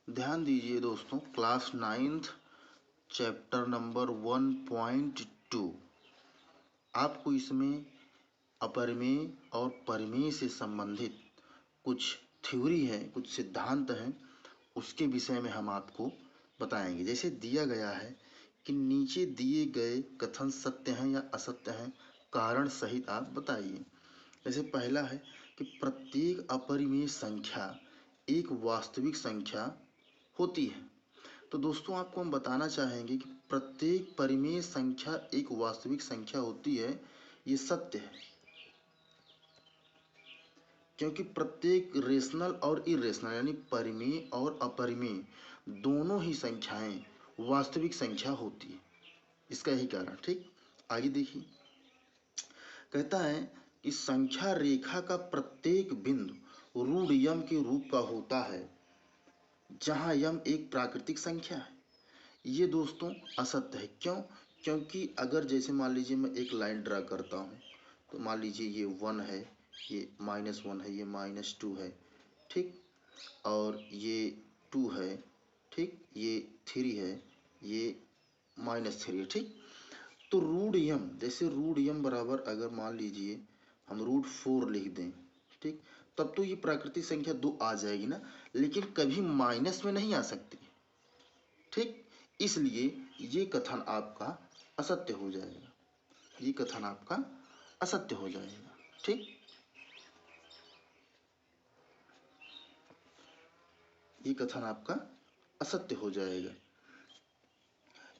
ध्यान दीजिए दोस्तों, क्लास 9th चैप्टर नंबर 1.2 आपको इसमें अपरिमेय और परिमेय से संबंधित कुछ थ्योरी है, कुछ सिद्धांत हैं, उसके विषय में हम आपको बताएंगे। जैसे दिया गया है कि नीचे दिए गए कथन सत्य हैं या असत्य हैं, कारण सहित आप बताइए। जैसे पहला है कि प्रत्येक अपरिमेय संख्या एक वास्तविक संख्या होती है। तो दोस्तों आपको हम बताना चाहेंगे कि प्रत्येक परिमेय संख्या एक वास्तविक संख्या होती है, ये सत्य है, क्योंकि प्रत्येक रेशनल और इरेशनल यानी परिमेय और अपरिमेय दोनों ही संख्याएं वास्तविक संख्या होती है। इसका यही कारण। ठीक, आगे देखिए, कहता है कि संख्या रेखा का प्रत्येक बिंदु ऋण यम के रूप का होता है, जहां यम एक प्राकृतिक संख्या है। ये दोस्तों असत्य है। क्यों? क्योंकि अगर जैसे मान लीजिए मैं एक लाइन ड्रा करता हूँ, तो मान लीजिए ये 1 है, ये -1 है, ये -2 है, ठीक, और ये 2 है, ठीक, ये 3 है, ये -3 है, ठीक। तो √m, जैसे √m बराबर अगर मान लीजिए हम √4 लिख दें, ठीक, तब तो ये प्राकृतिक संख्या 2 आ जाएगी ना, लेकिन कभी माइनस में नहीं आ सकती, ठीक। इसलिए ये कथन आपका असत्य हो जाएगा, ये कथन आपका असत्य हो जाएगा, ठीक। ये कथन आपका असत्य हो जाएगा।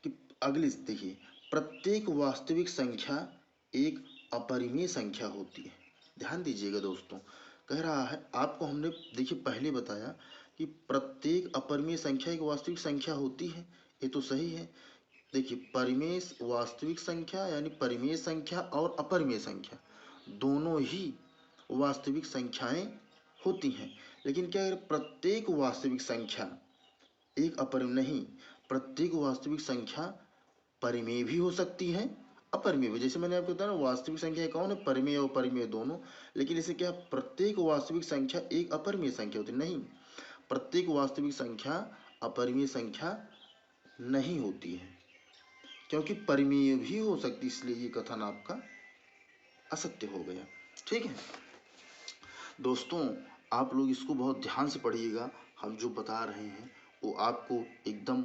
कि अगली देखिए, प्रत्येक वास्तविक संख्या एक अपरिमेय संख्या होती है। ध्यान दीजिएगा दोस्तों, कह रहा है आपको, हमने देखिए पहले बताया कि प्रत्येक अपरिमेय संख्या एक वास्तविक संख्या होती है, ये तो सही है। देखिए, परिमेय वास्तविक संख्या यानी परिमेय संख्या और अपरिमेय संख्या दोनों ही वास्तविक संख्याएं होती हैं, लेकिन क्या है, प्रत्येक वास्तविक संख्या एक अपरिमेय नहीं, प्रत्येक वास्तविक संख्या परिमेय भी हो सकती है, अपरिमेय भी। जैसे मैंने आपको बताया ना, वास्तविक संख्या कौन है, परिमेय और परिमेय दोनों। लेकिन इसे क्या, प्रत्येक वास्तविक संख्या एक अपरिमेय संख्या होती नहीं, प्रत्येक वास्तविक संख्या अपरिमेय संख्या नहीं होती है, क्योंकि परिमेय भी हो सकती, इसलिए ये कथन आपका असत्य हो गया। ठीक है दोस्तों, आप लोग इसको बहुत ध्यान से पढ़िएगा। हम जो बता रहे हैं वो आपको एकदम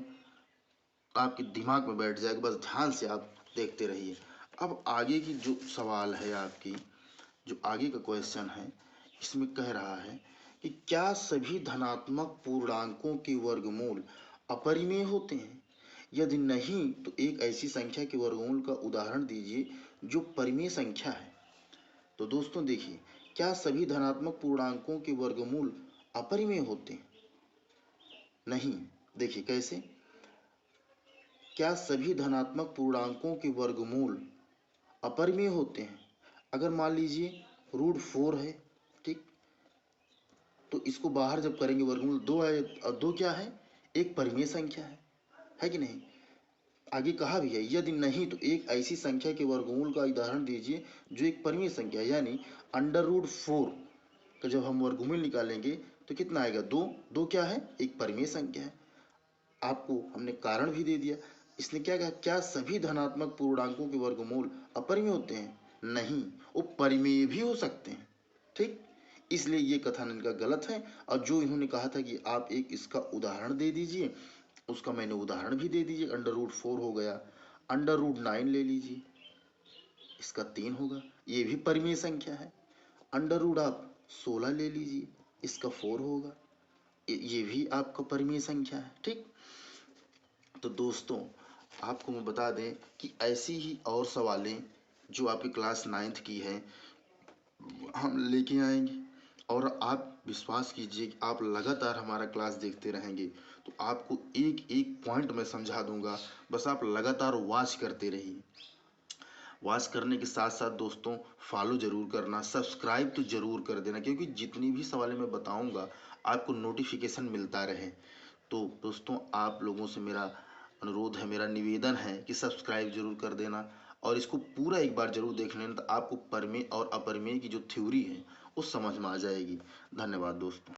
आपके दिमाग में बैठ जाएगा, बस ध्यान से आप देखते रहिए। अब आगे की जो सवाल है, आपकी जो आगे का क्वेश्चन है, इसमें कह रहा है कि क्या सभी धनात्मक पूर्णांकों के वर्गमूल अपरिमेय होते हैं? यदि नहीं तो एक ऐसी संख्या के वर्गमूल का उदाहरण दीजिए जो परिमेय संख्या है। तो दोस्तों देखिए, क्या सभी धनात्मक पूर्णांकों के वर्गमूल अपरिमेय होते हैं? नहीं। देखिए कैसे, क्या सभी धनात्मक पूर्णांकों के वर्गमूल अपरिमेय होते हैं? अगर मान लीजिए √4 है, ठीक, तो इसको बाहर जब करेंगे वर्गमूल 2 है, और 2 क्या है, एक परिमेय संख्या है कि नहीं। आगे कहा भी है, यदि नहीं तो एक ऐसी संख्या के वर्गमूल का उदाहरण दीजिए जो एक परिमेय संख्या है, यानी √4 का जब हम वर्गमूल निकालेंगे तो कितना आएगा, 2। 2 क्या है, एक परिमेय संख्या है। आपको हमने कारण भी दे दिया। इसने क्या कहा, क्या सभी धनात्मक पूर्णांकों के वर्गमूल अपरिमेय होते हैं? नहीं, वो परिमेय भी हो सकते हैं, ठीक। इसलिए ये कथन इनका गलत है। और जो इन्होंने कहा था कि आप एक इसका उदाहरण दे दीजिए, उसका मैंने उदाहरण भी दे दीजिए। √4 हो गया, √9 ले लीजिए, इसका 3 होगा, ये भी परिमेय संख्या है। अंडर आप 16 ले लीजिए, इसका 4 होगा, ये भी आपका परिमेय संख्या है, ठीक। तो दोस्तों आपको मैं बता दें कि ऐसी ही और सवालें जो आपकी क्लास 9th की है हम लेके आएंगे, और आप विश्वास कीजिए कि आप लगातार हमारा क्लास देखते रहेंगे तो आपको एक एक पॉइंट मैं समझा दूंगा। बस आप लगातार वॉच करते रहिए। वॉच करने के साथ साथ दोस्तों फॉलो जरूर करना, सब्सक्राइब तो जरूर कर देना, क्योंकि जितनी भी सवालें मैं बताऊंगा आपको नोटिफिकेशन मिलता रहे। तो दोस्तों आप लोगों से मेरा अनुरोध है, मेरा निवेदन है कि सब्सक्राइब जरूर कर देना, और इसको पूरा एक बार जरूर देख लेना, तो आपको परिमेय और अपरिमेय की जो थ्योरी है वो समझ में आ जाएगी। धन्यवाद दोस्तों।